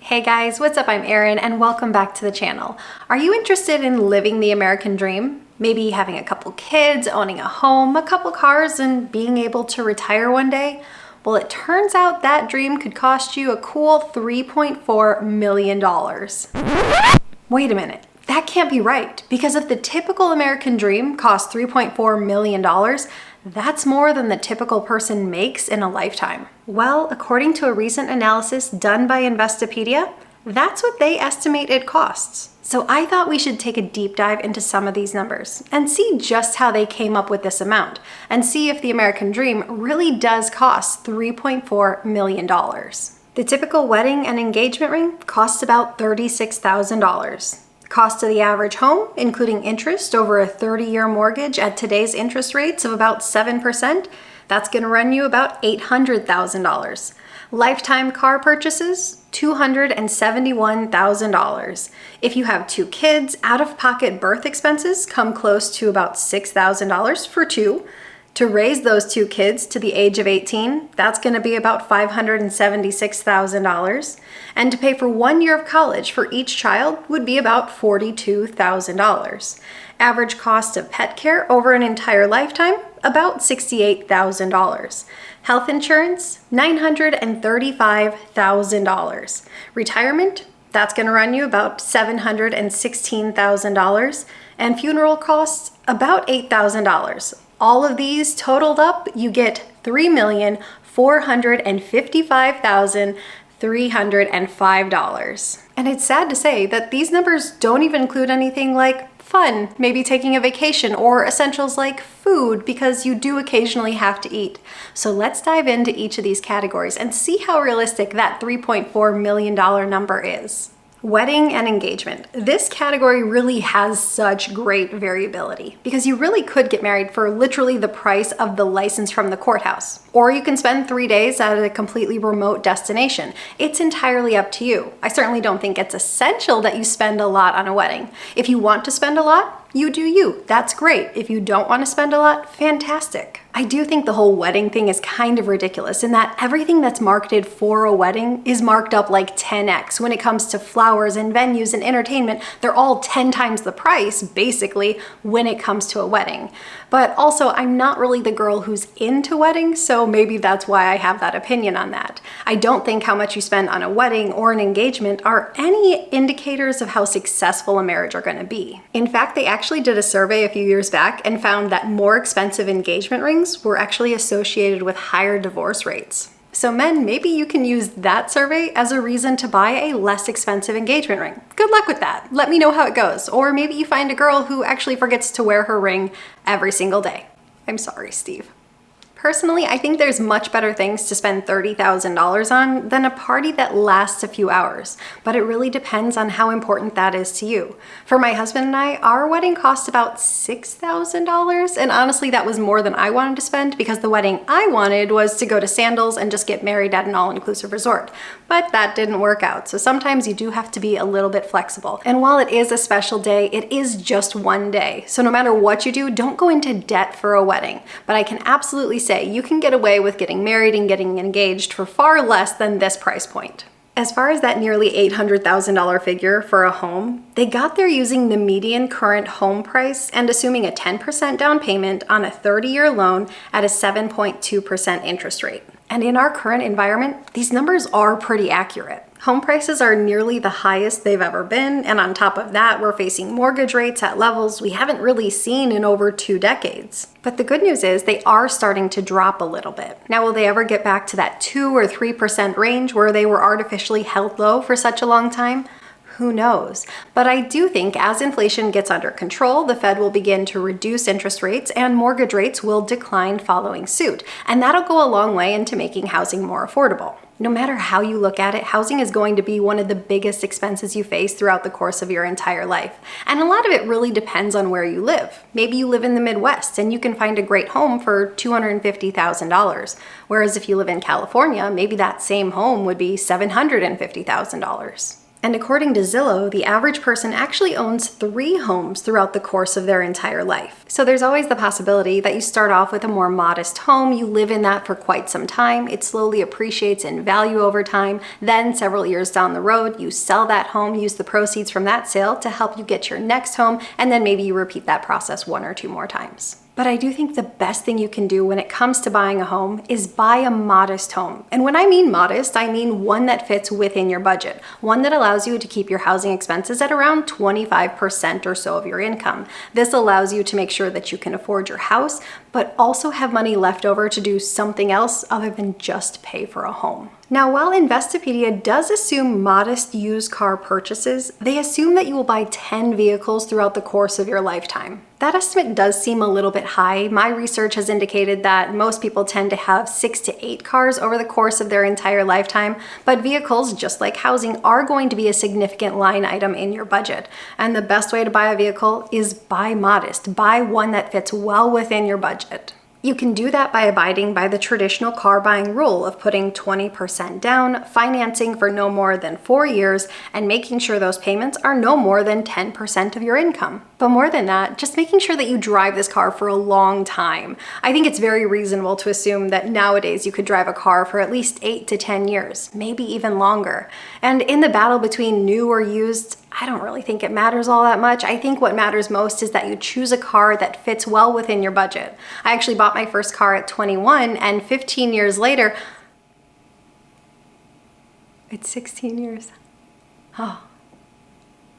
Hey guys, what's up? I'm Erin and welcome back to the channel. Are you interested in living the American dream? Maybe having a couple kids, owning a home, a couple cars, and being able to retire one day? Well, it turns out that dream could cost you a cool $3.4 million. Wait a minute, that can't be right, because if the typical American dream costs $3.4 million, that's more than the typical person makes in a lifetime. Well, according to a recent analysis done by Investopedia, that's what they estimate it costs. So I thought we should take a deep dive into some of these numbers and see just how they came up with this amount and see if the American dream really does cost $3.4 million. The typical wedding and engagement ring costs about $36,000. Cost of the average home, including interest over a 30-year mortgage at today's interest rates of about 7%, that's going to run you about $800,000. Lifetime car purchases, $271,000. If you have two kids, out-of-pocket birth expenses come close to about $6,000 for two. To raise those two kids to the age of 18, that's going to be about $576,000. And to pay for 1 year of college for each child would be about $42,000. Average cost of pet care over an entire lifetime, about $68,000. Health insurance, $935,000. Retirement, that's going to run you about $716,000. And funeral costs, about $8,000. All of these totaled up, you get $3,455,305. And it's sad to say that these numbers don't even include anything like fun, maybe taking a vacation, or essentials like food, because you do occasionally have to eat. So let's dive into each of these categories and see how realistic that $3.4 million number is. Wedding and engagement. This category really has such great variability because you really could get married for literally the price of the license from the courthouse, or you can spend 3 days at a completely remote destination. It's entirely up to you. I certainly don't think it's essential that you spend a lot on a wedding. If you want to spend a lot, you do you. That's great. If you don't want to spend a lot, fantastic. I do think the whole wedding thing is kind of ridiculous in that everything that's marketed for a wedding is marked up like 10x. When it comes to flowers and venues and entertainment, they're all 10 times the price, basically, when it comes to a wedding. But also, I'm not really the girl who's into weddings, so maybe that's why I have that opinion on that. I don't think how much you spend on a wedding or an engagement are any indicators of how successful a marriage are going to be. In fact, they actually did a survey a few years back and found that more expensive engagement rings were actually associated with higher divorce rates. So men, maybe you can use that survey as a reason to buy a less expensive engagement ring. Good luck with that. Let me know how it goes. Or maybe you find a girl who actually forgets to wear her ring every single day. I'm sorry, Steve. Personally, I think there's much better things to spend $30,000 on than a party that lasts a few hours, but it really depends on how important that is to you. For my husband and I, our wedding cost about $6,000, and honestly, that was more than I wanted to spend because the wedding I wanted was to go to Sandals and just get married at an all-inclusive resort, but that didn't work out, so sometimes you do have to be a little bit flexible. And while it is a special day, it is just one day, so no matter what you do, don't go into debt for a wedding, but I can absolutely say you can get away with getting married and getting engaged for far less than this price point. As far as that nearly $800,000 figure for a home, they got there using the median current home price and assuming a 10% down payment on a 30-year loan at a 7.2% interest rate. And in our current environment, these numbers are pretty accurate. Home prices are nearly the highest they've ever been, and on top of that, we're facing mortgage rates at levels we haven't really seen in over 2 decades. But the good news is they are starting to drop a little bit. Now, will they ever get back to that 2 or 3% range where they were artificially held low for such a long time? Who knows? But I do think as inflation gets under control, the Fed will begin to reduce interest rates and mortgage rates will decline following suit. And that'll go a long way into making housing more affordable. No matter how you look at it, housing is going to be one of the biggest expenses you face throughout the course of your entire life. And a lot of it really depends on where you live. Maybe you live in the Midwest and you can find a great home for $250,000. Whereas if you live in California, maybe that same home would be $750,000. And according to Zillow, the average person actually owns 3 homes throughout the course of their entire life. So there's always the possibility that you start off with a more modest home, you live in that for quite some time, it slowly appreciates in value over time, then several years down the road, you sell that home, use the proceeds from that sale to help you get your next home, and then maybe you repeat that process 1 or 2 more times. But I do think the best thing you can do when it comes to buying a home is buy a modest home. And when I mean modest, I mean one that fits within your budget, one that allows you to keep your housing expenses at around 25% or so of your income. This allows you to make sure that you can afford your house, but also have money left over to do something else other than just pay for a home. Now, while Investopedia does assume modest used car purchases, they assume that you will buy 10 vehicles throughout the course of your lifetime. That estimate does seem a little bit high. My research has indicated that most people tend to have 6 to 8 cars over the course of their entire lifetime, but vehicles, just like housing, are going to be a significant line item in your budget. And the best way to buy a vehicle is buy modest. Buy one that fits well within your budget. You can do that by abiding by the traditional car buying rule of putting 20% down, financing for no more than 4 years, and making sure those payments are no more than 10% of your income. But more than that, just making sure that you drive this car for a long time. I think it's very reasonable to assume that nowadays you could drive a car for at least 8 to 10 years, maybe even longer. And in the battle between new or used, I don't really think it matters all that much. I think what matters most is that you choose a car that fits well within your budget. I actually bought my first car at 21, and 15 years later, it's 16 years. Oh.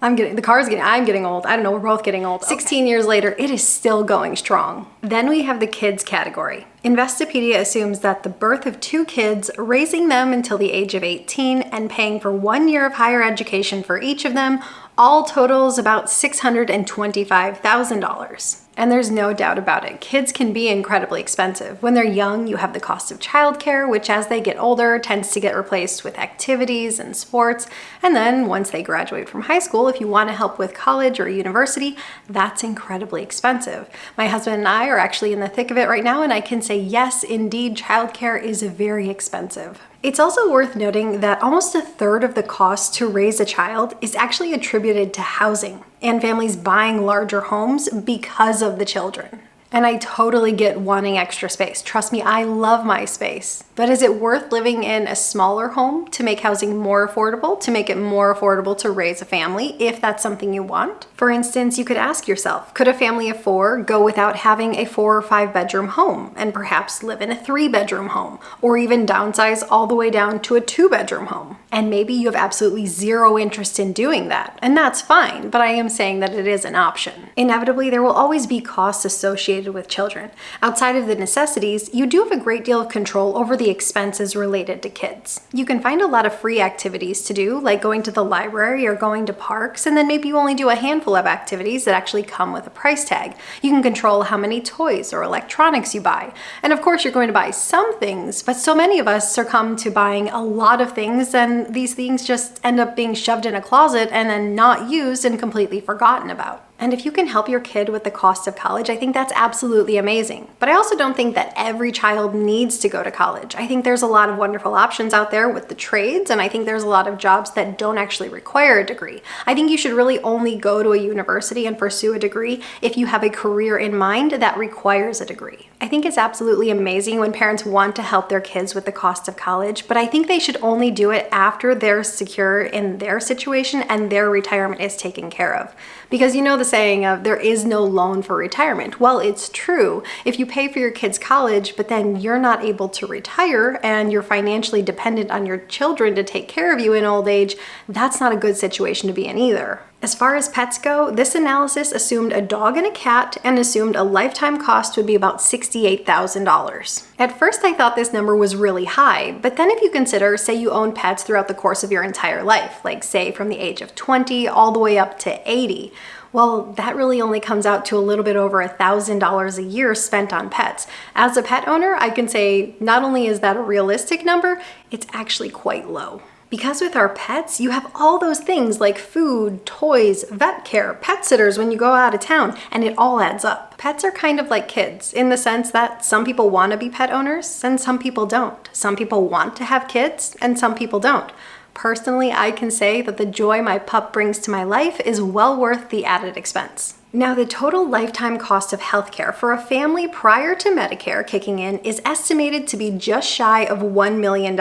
I'm getting old. I don't know, we're both getting old. 16 years later, it is still going strong. Then we have the kids category. Investopedia assumes that the birth of 2 kids, raising them until the age of 18, and paying for 1 year of higher education for each of them all totals about $625,000. And there's no doubt about it, kids can be incredibly expensive. When they're young, you have the cost of childcare, which as they get older tends to get replaced with activities and sports. And then once they graduate from high school, if you want to help with college or university, that's incredibly expensive. My husband and I are actually in the thick of it right now, and I can say yes, indeed, childcare is very expensive. It's also worth noting that almost 1/3 of the cost to raise a child is actually attributed to housing and families buying larger homes because of the children. And I totally get wanting extra space. Trust me, I love my space. But is it worth living in a smaller home to make housing more affordable, to make it more affordable to raise a family, if that's something you want? For instance, you could ask yourself, could a family of 4 go without having a 4 or 5 bedroom home and perhaps live in a 3 bedroom home, or even downsize all the way down to a 2 bedroom home? And maybe you have absolutely zero interest in doing that, and that's fine, but I am saying that it is an option. Inevitably, there will always be costs associated with children. Outside of the necessities, you do have a great deal of control over the expenses related to kids. You can find a lot of free activities to do, like going to the library or going to parks, and then maybe you only do a handful of activities that actually come with a price tag. You can control how many toys or electronics you buy. And of course, you're going to buy some things, but so many of us succumb to buying a lot of things, and these things just end up being shoved in a closet and then not used and completely forgotten about. And if you can help your kid with the cost of college, I think that's absolutely amazing. But I also don't think that every child needs to go to college. I think there's a lot of wonderful options out there with the trades, and I think there's a lot of jobs that don't actually require a degree. I think you should really only go to a university and pursue a degree if you have a career in mind that requires a degree. I think it's absolutely amazing when parents want to help their kids with the cost of college, but I think they should only do it after they're secure in their situation and their retirement is taken care of. Because you know the saying of there is no loan for retirement. Well, it's true. If you pay for your kids' college, but then you're not able to retire and you're financially dependent on your children to take care of you in old age, that's not a good situation to be in either. As far as pets go, this analysis assumed a dog and a cat and assumed a lifetime cost would be about $68,000. At first, I thought this number was really high, but then if you consider, say you own pets throughout the course of your entire life, like say from the age of 20 all the way up to 80, well, that really only comes out to a little bit over $1,000 a year spent on pets. As a pet owner, I can say not only is that a realistic number, it's actually quite low. Because with our pets, you have all those things like food, toys, vet care, pet sitters when you go out of town, and it all adds up. Pets are kind of like kids in the sense that some people want to be pet owners and some people don't. Some people want to have kids and some people don't. Personally, I can say that the joy my pup brings to my life is well worth the added expense. Now, the total lifetime cost of healthcare for a family prior to Medicare kicking in is estimated to be just shy of $1 million,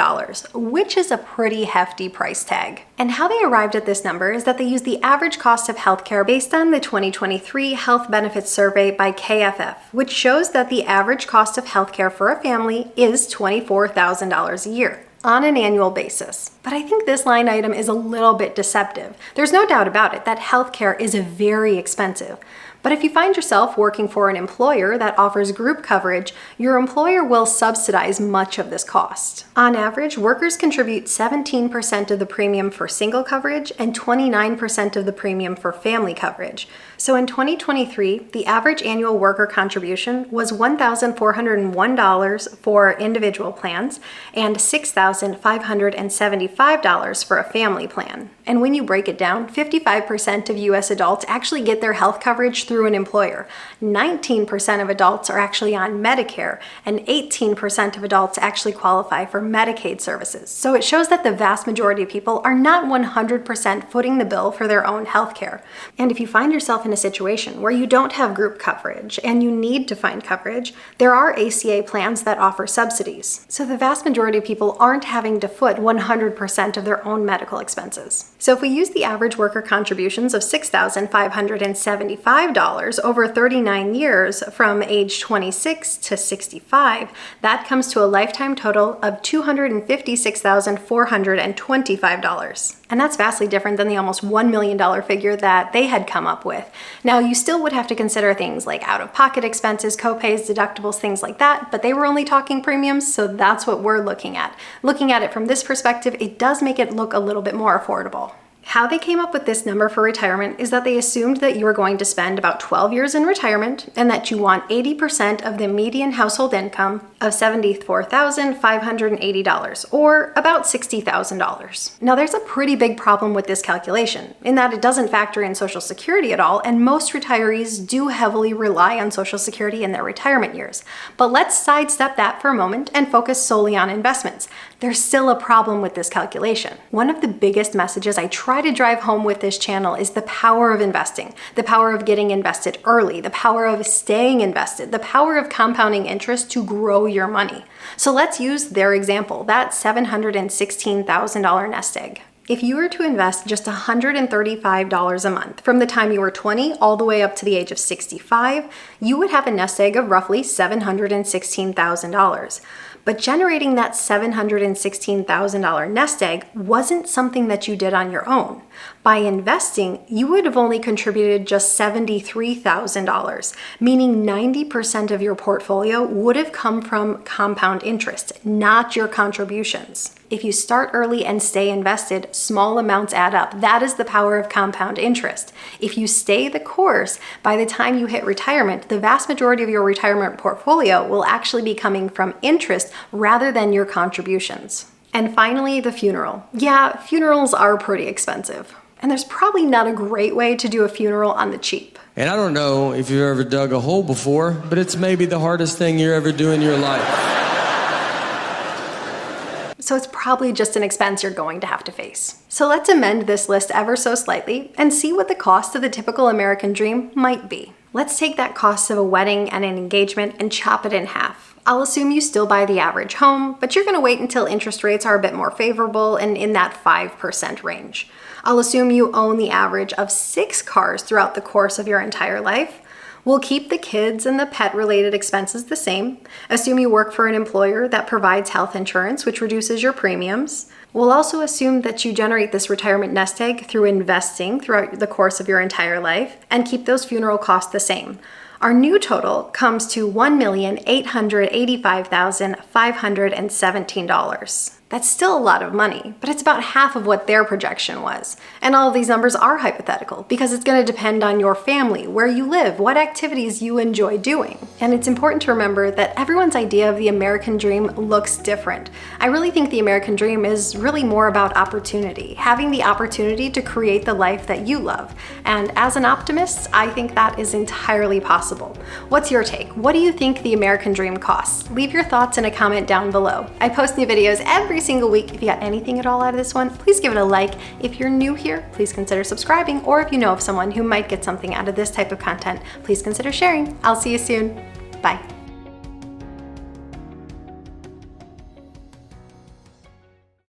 which is a pretty hefty price tag. And how they arrived at this number is that they used the average cost of healthcare based on the 2023 Health Benefits Survey by KFF, which shows that the average cost of healthcare for a family is $24,000 a year on an annual basis. But I think this line item is a little bit deceptive. There's no doubt about it that healthcare is very expensive. But if you find yourself working for an employer that offers group coverage, your employer will subsidize much of this cost. On average, workers contribute 17% of the premium for single coverage and 29% of the premium for family coverage. So in 2023, the average annual worker contribution was $1,401 for individual plans and $6,575 for a family plan. And when you break it down, 55% of US adults actually get their health coverage through an employer. 19% of adults are actually on Medicare, and 18% of adults actually qualify for Medicaid services. So it shows that the vast majority of people are not 100% footing the bill for their own health care. And if you find yourself in a situation where you don't have group coverage and you need to find coverage, there are ACA plans that offer subsidies. So the vast majority of people aren't having to foot 100% of their own medical expenses. So if we use the average worker contributions of $6,575 over 39 years from age 26 to 65, that comes to a lifetime total of $256,425. And that's vastly different than the almost $1 million figure that they had come up with. Now, you still would have to consider things like out-of-pocket expenses, co-pays, deductibles, things like that, but they were only talking premiums, so that's what we're looking at. Looking at it from this perspective, it does make it look a little bit more affordable. How they came up with this number for retirement is that they assumed that you were going to spend about 12 years in retirement and that you want 80% of the median household income of $74,580, or about $60,000. Now, there's a pretty big problem with this calculation in that it doesn't factor in Social Security at all, and most retirees do heavily rely on Social Security in their retirement years. But let's sidestep that for a moment and focus solely on investments. There's still a problem with this calculation. One of the biggest messages I try to drive home with this channel is the power of investing, the power of getting invested early, the power of staying invested, the power of compounding interest to grow your money. So let's use their example, that $716,000 nest egg. If you were to invest just $135 a month from the time you were 20 all the way up to the age of 65, you would have a nest egg of roughly $716,000. But generating that $716,000 nest egg wasn't something that you did on your own. By investing, you would have only contributed just $73,000, meaning 90% of your portfolio would have come from compound interest, not your contributions. If you start early and stay invested, small amounts add up. That is the power of compound interest. If you stay the course, by the time you hit retirement, the vast majority of your retirement portfolio will actually be coming from interest rather than your contributions. And finally, the funeral. Yeah, funerals are pretty expensive. And there's probably not a great way to do a funeral on the cheap. And I don't know if you've ever dug a hole before, but it's maybe the hardest thing you ever do in your life. So it's probably just an expense you're going to have to face. So let's amend this list ever so slightly and see what the cost of the typical American dream might be. Let's take that cost of a wedding and an engagement and chop it in half. I'll assume you still buy the average home, but you're going to wait until interest rates are a bit more favorable and in that 5% range. I'll assume you own the average of 6 cars throughout the course of your entire life. We'll keep the kids and the pet-related expenses the same. Assume you work for an employer that provides health insurance, which reduces your premiums. We'll also assume that you generate this retirement nest egg through investing throughout the course of your entire life and keep those funeral costs the same. Our new total comes to $1,885,517. That's still a lot of money, but it's about half of what their projection was. And all of these numbers are hypothetical because it's going to depend on your family, where you live, what activities you enjoy doing. And it's important to remember that everyone's idea of the American dream looks different. I really think the American dream is really more about opportunity, having the opportunity to create the life that you love. And as an optimist, I think that is entirely possible. What's your take? What do you think the American dream costs? Leave your thoughts in a comment down below. I post new videos every every single week. If you got anything at all out of this one, please give it a like. If you're new here, please consider subscribing, or if you know of someone who might get something out of this type of content, please consider sharing. I'll see you soon. Bye.